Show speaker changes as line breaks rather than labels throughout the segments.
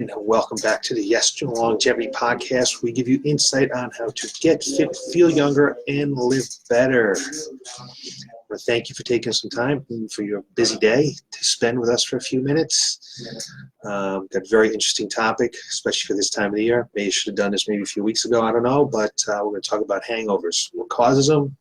And welcome back to the Y.E.S Longevity Podcast. We give you insight on how to get fit, feel younger, and live better. I want to thank you for taking some time for your busy day to spend with us for a few minutes. Got a very interesting topic, especially for this time of the year. Maybe you should have done this maybe a few weeks ago. I don't know, but we're going to talk about hangovers. What causes them,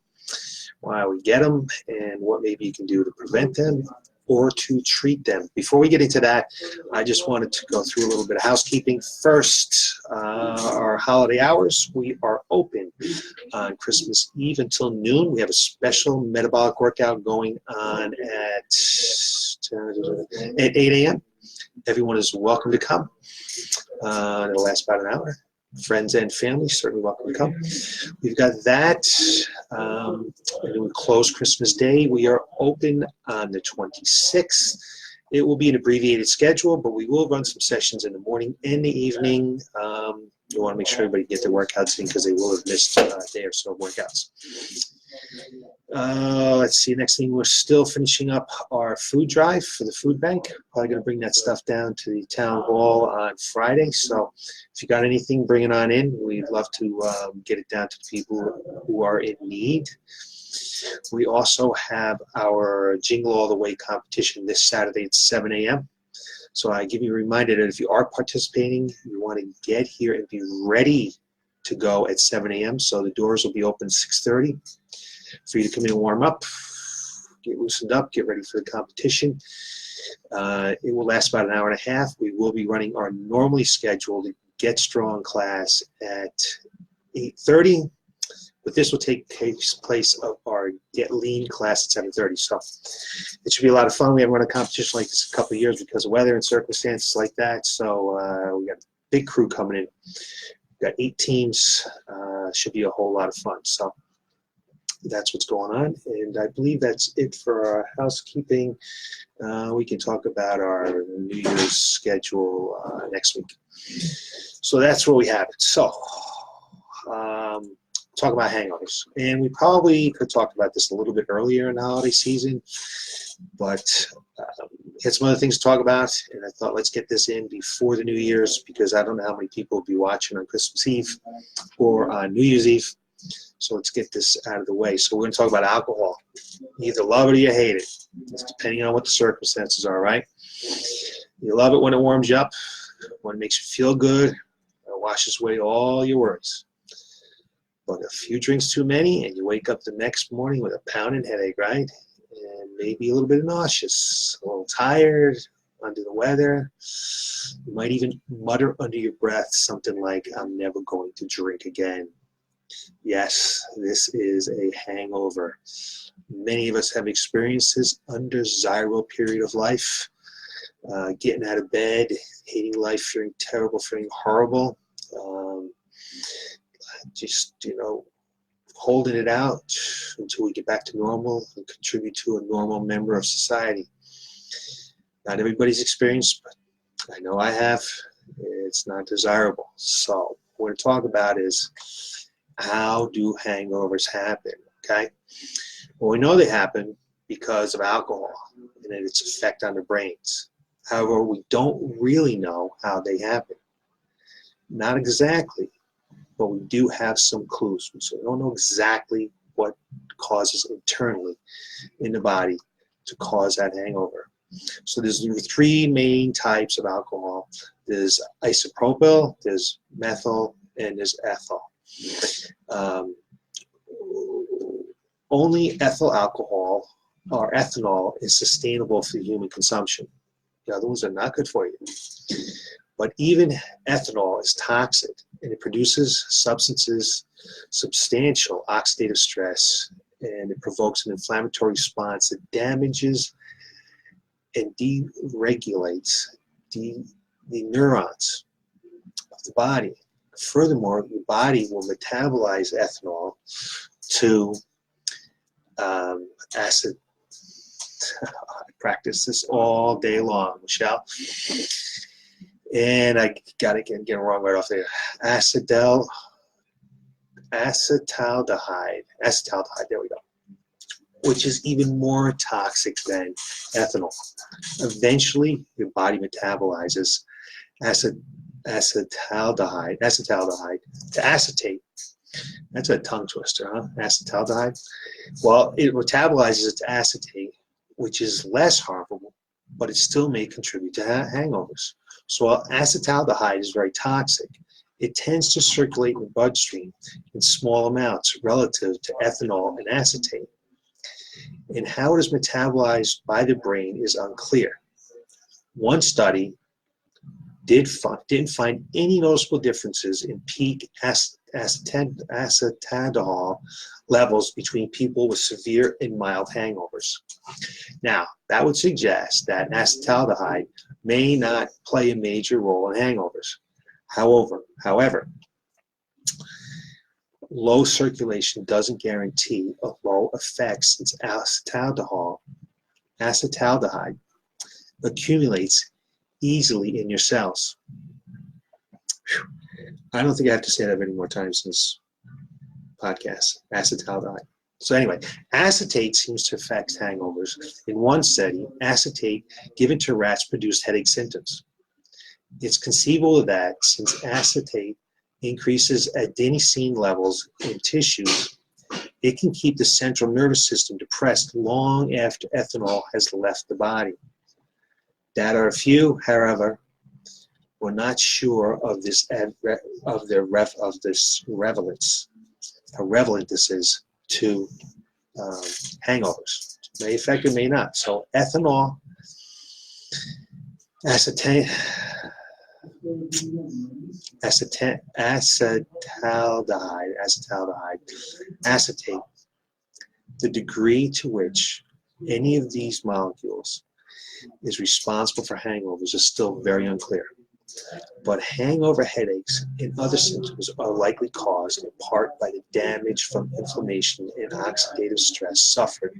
why we get them, and what maybe you can do to prevent them or to treat them. Before we get into that, I just wanted to go through a little bit of housekeeping. First, our holiday hours. We are open on Christmas Eve until noon. We have a special metabolic workout going on at 8 a.m. Everyone is welcome to come. It'll last about an hour. Friends and family certainly welcome to come. We've got that. And then we close Christmas Day. We are open on the 26th. It will be an abbreviated schedule, but we will run some sessions in the morning and the evening. We want to make sure everybody get their workouts in because they will have missed a day or so of workouts. Let's see. Next thing, we're still finishing up our food drive for the food bank. Probably going to bring that stuff down to the town hall on Friday. So if you got anything, bring it on in. We'd love to get it down to the people who are in need. We also have our Jingle All the Way competition this Saturday at 7 a.m. So I give you a reminder that if you are participating, you want to get here and be ready to go at 7 a.m. So the doors will be open 6:30 for you to come in and warm up, get loosened up, get ready for the competition. It will last about an hour and a half. We will be running our normally scheduled Get Strong class at 8:30. But this will take place of our Get Lean class at 7:30. So it should be a lot of fun. We haven't run a competition like this in a couple of years because of weather and circumstances like that. So we got a big crew coming in. We've got 8 teams. Should be a whole lot of fun. So that's what's going on. And I believe that's it for our housekeeping. We can talk about our New Year's schedule next week. So that's where we have it. So talk about hangovers. And we probably could talk about this a little bit earlier in the holiday season, but had some other things to talk about, and I thought let's get this in before the New Year's because I don't know how many people will be watching on Christmas Eve or on New Year's Eve. So let's get this out of the way. So we're going to talk about alcohol. You either love it or you hate it. It's depending on what the circumstances are, right? You love it when it warms you up, when it makes you feel good, it washes away all your worries. But a few drinks too many, and you wake up the next morning with a pounding headache, right? And maybe a little bit nauseous, a little tired, under the weather. You might even mutter under your breath something like, "I'm never going to drink again." Yes, this is a hangover. Many of us have experienced this undesirable period of life. Getting out of bed, hating life, feeling terrible, feeling horrible. Just, holding it out until we get back to normal and contribute to a normal member of society. Not everybody's experienced, but I know I have. It's not desirable. So what we're going to talk about is how do hangovers happen, okay? Well, we know they happen because of alcohol and its effect on the brains. However, we don't really know how they happen. Not exactly. But we do have some clues. So we don't know exactly what causes internally in the body to cause that hangover. So there's 3 main types of alcohol. There's isopropyl, there's methyl, and there's ethyl. Only ethyl alcohol or ethanol is sustainable for human consumption. The other ones are not good for you. But even ethanol is toxic, and it produces substantial oxidative stress, and it provokes an inflammatory response that damages and deregulates the neurons of the body. Furthermore, the body will metabolize ethanol to acid. I practice this all day long, Michelle. And I got it get it wrong right off there. Acetaldehyde. There we go. Which is even more toxic than ethanol. Eventually, your body metabolizes acetaldehyde to acetate. That's a tongue twister, huh? Acetaldehyde. Well, it metabolizes it to acetate, which is less harmful, but it still may contribute to hangovers. So while acetaldehyde is very toxic, it tends to circulate in the bloodstream in small amounts relative to ethanol and acetate. And how it is metabolized by the brain is unclear. One study didn't find any noticeable differences in peak acetaldehyde levels between people with severe and mild hangovers. Now, that would suggest that acetaldehyde may not play a major role in hangovers. However, low circulation doesn't guarantee a low effect since acetaldehyde accumulates easily in your cells. Whew. I don't think I have to say that many more times in this podcast, acetaldehyde. So anyway, acetate seems to affect hangovers. In one study, acetate given to rats produced headache symptoms. It's conceivable that since acetate increases adenosine levels in tissues, it can keep the central nervous system depressed long after ethanol has left the body. Data are few, however, we're not sure of this relevance, how relevant this is to hangovers. May affect it, may not. So ethanol, acetaldehyde, acetate, the degree to which any of these molecules is responsible for hangovers is still very unclear. But hangover headaches and other symptoms are likely caused in part by the damage from inflammation and oxidative stress suffered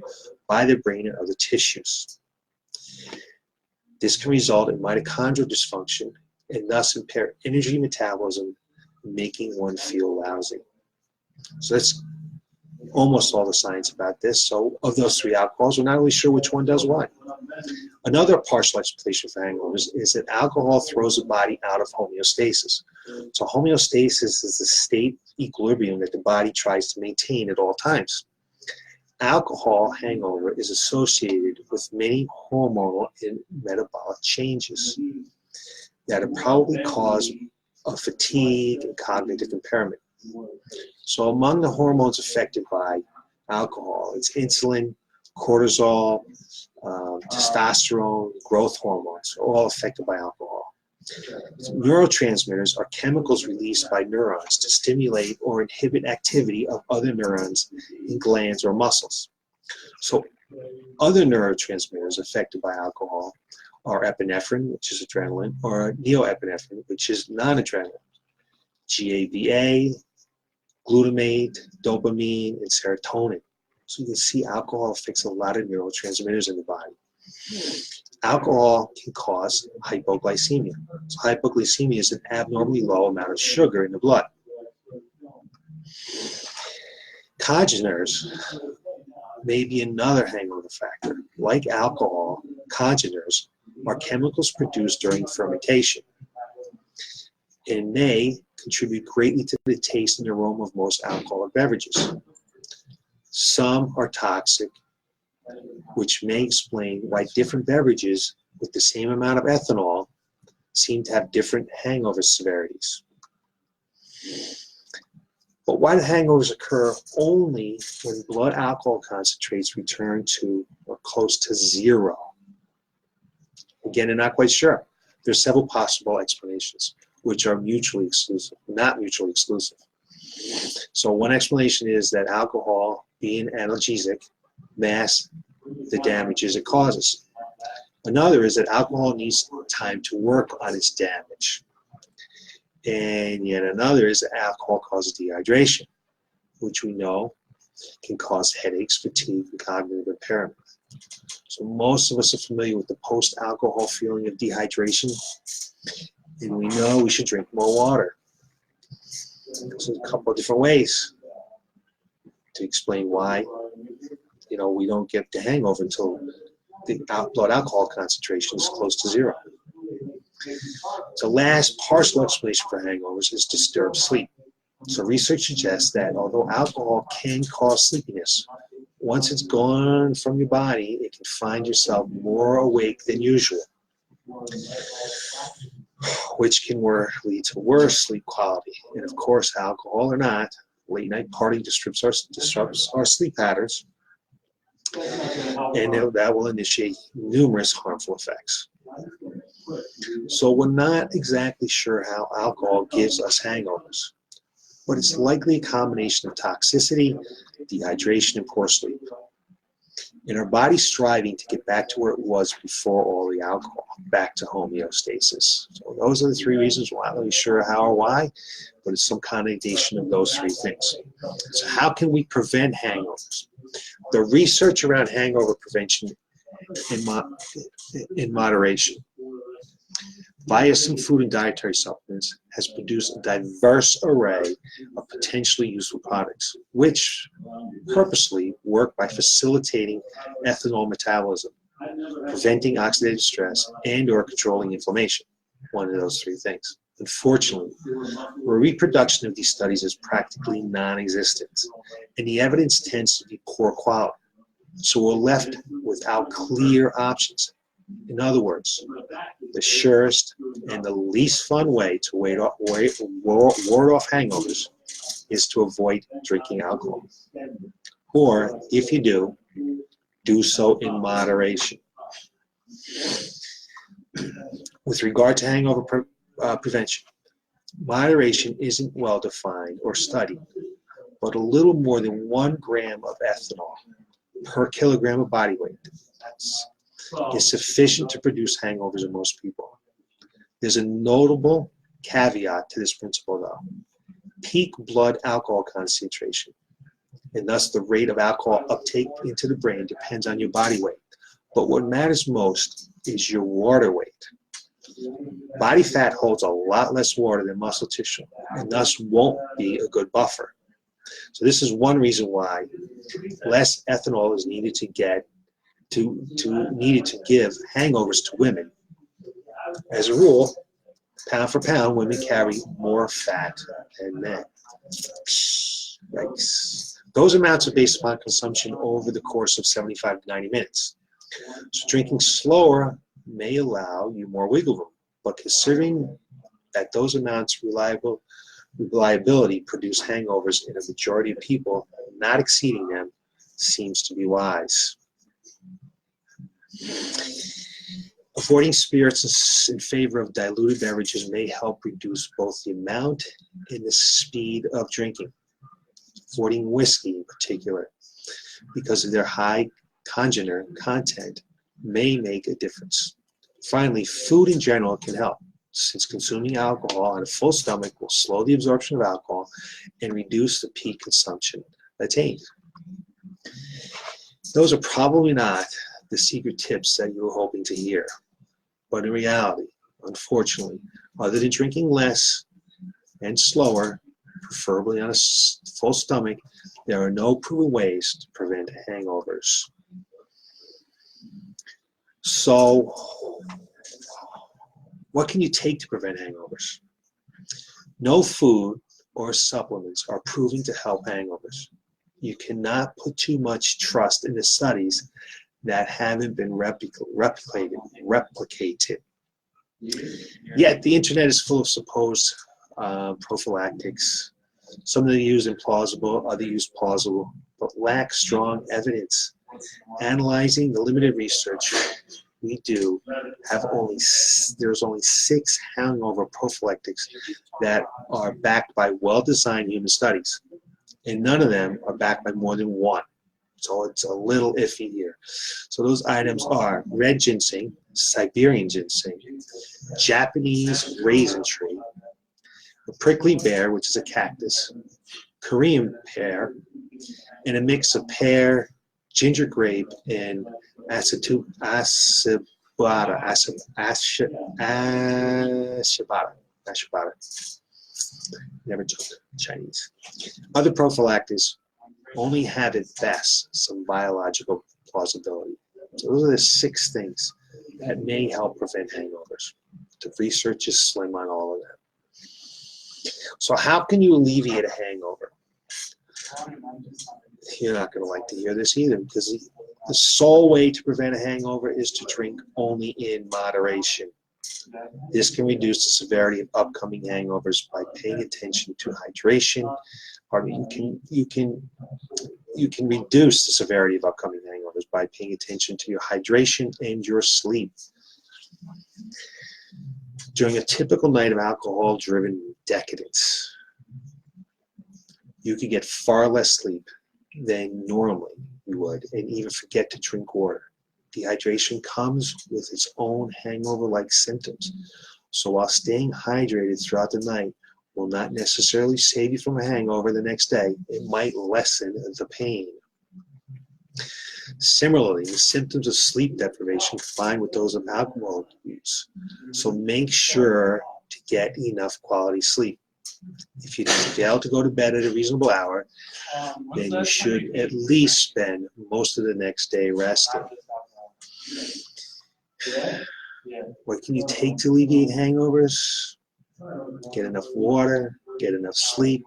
by the brain and other tissues. This can result in mitochondrial dysfunction and thus impair energy metabolism, making one feel lousy. So that's almost all the science about this. So of those three alcohols, we're not really sure which one does what. Another partial explanation for hangovers is that alcohol throws the body out of homeostasis. So homeostasis is the state of equilibrium that the body tries to maintain at all times. Alcohol hangover is associated with many hormonal and metabolic changes that are probably cause of fatigue and cognitive impairment. So among the hormones affected by alcohol, it's insulin, cortisol, testosterone, growth hormones, all affected by alcohol. Neurotransmitters are chemicals released by neurons to stimulate or inhibit activity of other neurons in glands or muscles. So other neurotransmitters affected by alcohol are epinephrine, which is adrenaline, or norepinephrine, which is non-adrenaline, GABA, glutamate, dopamine, and serotonin. So you can see alcohol affects a lot of neurotransmitters in the body. Alcohol can cause hypoglycemia. So hypoglycemia is an abnormally low amount of sugar in the blood. Congeners may be another hangover factor. Like alcohol, congeners are chemicals produced during fermentation and may contribute greatly to the taste and aroma of most alcoholic beverages. Some are toxic, which may explain why different beverages with the same amount of ethanol seem to have different hangover severities. But why do hangovers occur only when blood alcohol concentrates return to or close to zero? Again, I'm not quite sure. There's several possible explanations, which are mutually exclusive, not mutually exclusive. So one explanation is that alcohol, being analgesic, masks the damages it causes. Another is that alcohol needs time to work on its damage. And yet another is that alcohol causes dehydration, which we know can cause headaches, fatigue, and cognitive impairment. So most of us are familiar with the post-alcohol feeling of dehydration, and we know we should drink more water. There's a couple of different ways to explain why, we don't get the hangover until the blood alcohol concentration is close to zero. The last partial explanation for hangovers is disturbed sleep. So research suggests that although alcohol can cause sleepiness, once it's gone from your body, it can find yourself more awake than usual, which can lead to worse sleep quality. And of course, alcohol or not, late night partying disrupts our sleep patterns, and that will initiate numerous harmful effects. So we're not exactly sure how alcohol gives us hangovers, but it's likely a combination of toxicity, dehydration, and poor sleep. And our body's striving to get back to where it was before all the alcohol, back to homeostasis. So those are the three reasons. We're not really sure how or why, but it's some combination of those three things. So how can we prevent hangovers? The research around hangover prevention in moderation. Y.E.S in food and dietary supplements has produced a diverse array of potentially useful products, which purposely work by facilitating ethanol metabolism, preventing oxidative stress, and or controlling inflammation, one of those three things. Unfortunately, reproduction of these studies is practically non-existent, and the evidence tends to be poor quality. So we're left without clear options. In other words, the surest and the least fun way to ward off hangovers is to avoid drinking alcohol. Or, if you do so in moderation. With regard to hangover prevention, moderation isn't well defined or studied, but a little more than 1 gram of ethanol per kilogram of body weight is sufficient to produce hangovers in most people. There's a notable caveat to this principle, though. Peak blood alcohol concentration, and thus the rate of alcohol uptake into the brain, depends on your body weight. But what matters most is your water weight. Body fat holds a lot less water than muscle tissue, and thus won't be a good buffer. So this is one reason why less ethanol is needed to give hangovers to women. As a rule, pound for pound, women carry more fat than men. Yikes. Those amounts are based upon consumption over the course of 75 to 90 minutes. So drinking slower may allow you more wiggle room, but considering that those amounts reliability produce hangovers in a majority of people, not exceeding them seems to be wise. Avoiding spirits in favor of diluted beverages may help reduce both the amount and the speed of drinking. Avoiding whiskey in particular, because of their high congener content, may make a difference. Finally, food in general can help, since consuming alcohol on a full stomach will slow the absorption of alcohol and reduce the peak consumption attained. Those are probably not the secret tips that you were hoping to hear. But in reality, unfortunately, other than drinking less and slower, preferably on a full stomach, there are no proven ways to prevent hangovers. So, what can you take to prevent hangovers? No food or supplements are proven to help hangovers. You cannot put too much trust in the studies that haven't been replicated. Yet the internet is full of supposed prophylactics. Some of them use implausible, others use plausible, but lack strong evidence. Analyzing the limited research we do, there's only 6 hangover prophylactics that are backed by well-designed human studies, and none of them are backed by more than 1. So it's a little iffy here. So those items are red ginseng, Siberian ginseng, Japanese raisin tree, the prickly pear, which is a cactus, Korean pear, and a mix of pear, ginger grape, and ashibata. Never took Chinese. Other prophylactics only have at best some biological plausibility. So those are the 6 things that may help prevent hangovers. The research is slim on all of that. So how can you alleviate a hangover? You're not going to like to hear this either, because the sole way to prevent a hangover is to drink only in moderation. This can reduce the severity of upcoming hangovers by paying attention to hydration. You can reduce the severity of upcoming hangovers by paying attention to your hydration and your sleep. During a typical night of alcohol-driven decadence, you could get far less sleep than normally you would, and even forget to drink water. Dehydration comes with its own hangover-like symptoms. So while staying hydrated throughout the night will not necessarily save you from a hangover the next day, it might lessen the pain. Similarly, the symptoms of sleep deprivation combine with those of alcohol use. So make sure to get enough quality sleep. If you fail to go to bed at a reasonable hour, then you should at least spend most of the next day resting. What can you take to alleviate hangovers? Get enough water, get enough sleep.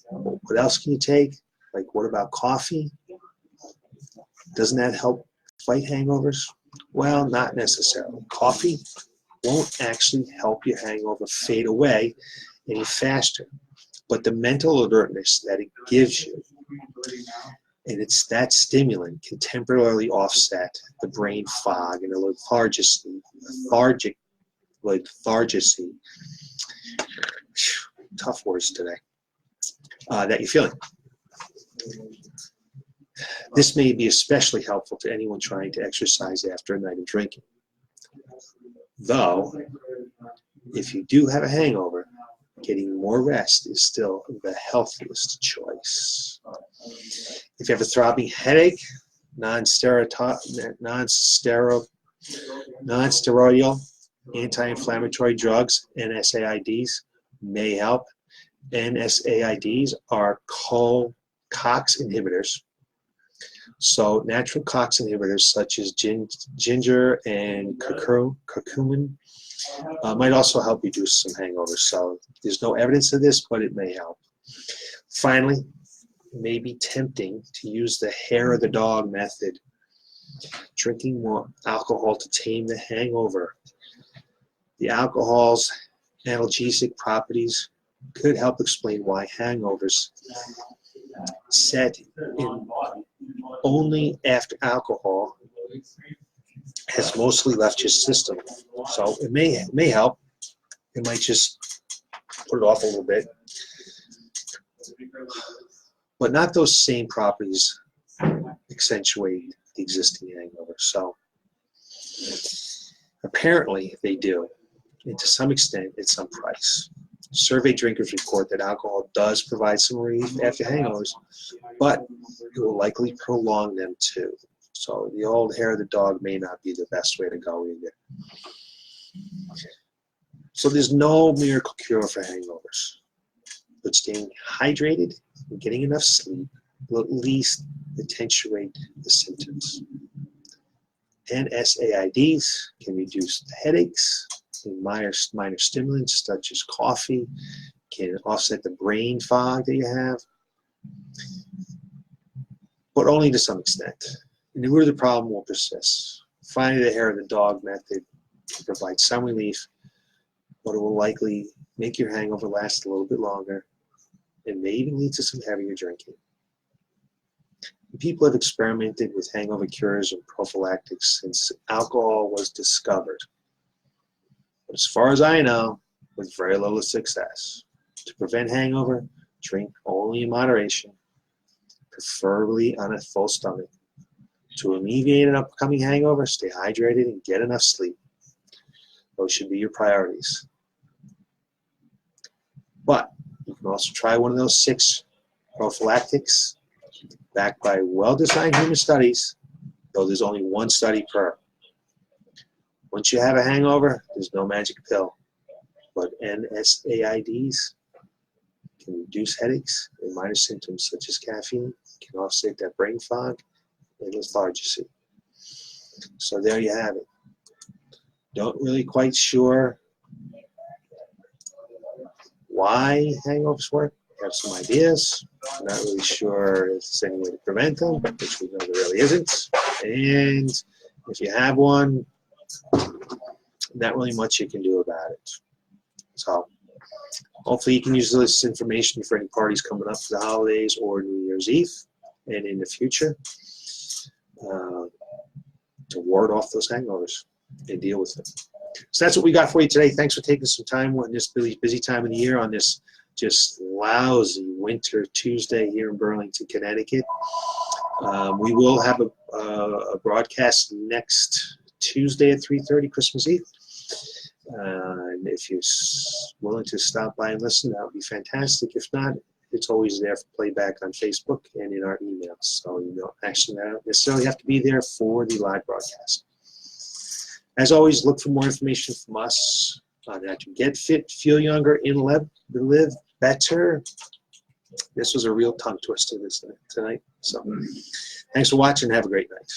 What else can you take? Like, what about coffee? Doesn't that help fight hangovers? Well, not necessarily. Coffee won't actually help your hangover fade away any faster, but the mental alertness that it gives you, and it's that stimulant, can temporarily offset the brain fog and the lethargy, tough words today, that you're feeling. This may be especially helpful to anyone trying to exercise after a night of drinking. Though, if you do have a hangover, getting more rest is still the healthiest choice. If you have a throbbing headache, non-steroidal anti-inflammatory drugs, NSAIDs, may help. NSAIDs are COX inhibitors. So natural COX inhibitors such as ginger and curcumin might also help reduce some hangovers. So there's no evidence of this, but it may help. Finally, it may be tempting to use the hair of the dog method, drinking more alcohol to tame the hangover. The alcohol's analgesic properties could help explain why hangovers set in only after alcohol has mostly left your system. So it may help. It might just put it off a little bit. But not those same properties accentuate the existing hangover. So apparently they do, and to some extent at some price. Survey drinkers report that alcohol does provide some relief after hangovers, but it will likely prolong them too. So the old hair of the dog may not be the best way to go either. So there's no miracle cure for hangovers, but staying hydrated and getting enough sleep will at least attenuate the symptoms. NSAIDs can reduce the headaches, and minor stimulants such as coffee can offset the brain fog that you have, but only to some extent. And the root of the problem will persist. Finally, the hair of the dog method can provide some relief, but it will likely make your hangover last a little bit longer and may even lead to some heavier drinking. People have experimented with hangover cures and prophylactics since alcohol was discovered. But as far as I know, with very little success. To prevent hangover, drink only in moderation, preferably on a full stomach. To alleviate an upcoming hangover, stay hydrated and get enough sleep. Those should be your priorities. But you can also try one of those 6 prophylactics backed by well-designed human studies, though there's only one study per. Once you have a hangover, there's no magic pill, but NSAIDs can reduce headaches and minor symptoms such as caffeine, can offset that brain fog and lethargy. So there you have it. Don't really quite sure why hangovers work. We have some ideas. I'm not really sure if there's any way to prevent them, which we know there really isn't. And if you have one, not really much you can do about it. So hopefully you can use this information for any parties coming up for the holidays or New Year's Eve and in the future to ward off those hangovers and deal with them. So that's what we got for you today. Thanks for taking some time on this really busy time of the year on this just lousy winter Tuesday here in Burlington, Connecticut. We will have a broadcast next Tuesday at 3:30, Christmas Eve. And if you're willing to stop by and listen, that would be fantastic. If not, it's always there for playback on Facebook and in our emails. So you don't actually not necessarily have to be there for the live broadcast. As always, look for more information from us on how to get fit, feel younger, and live better. This was a real tongue twister tonight. So thanks for watching. Have a great night.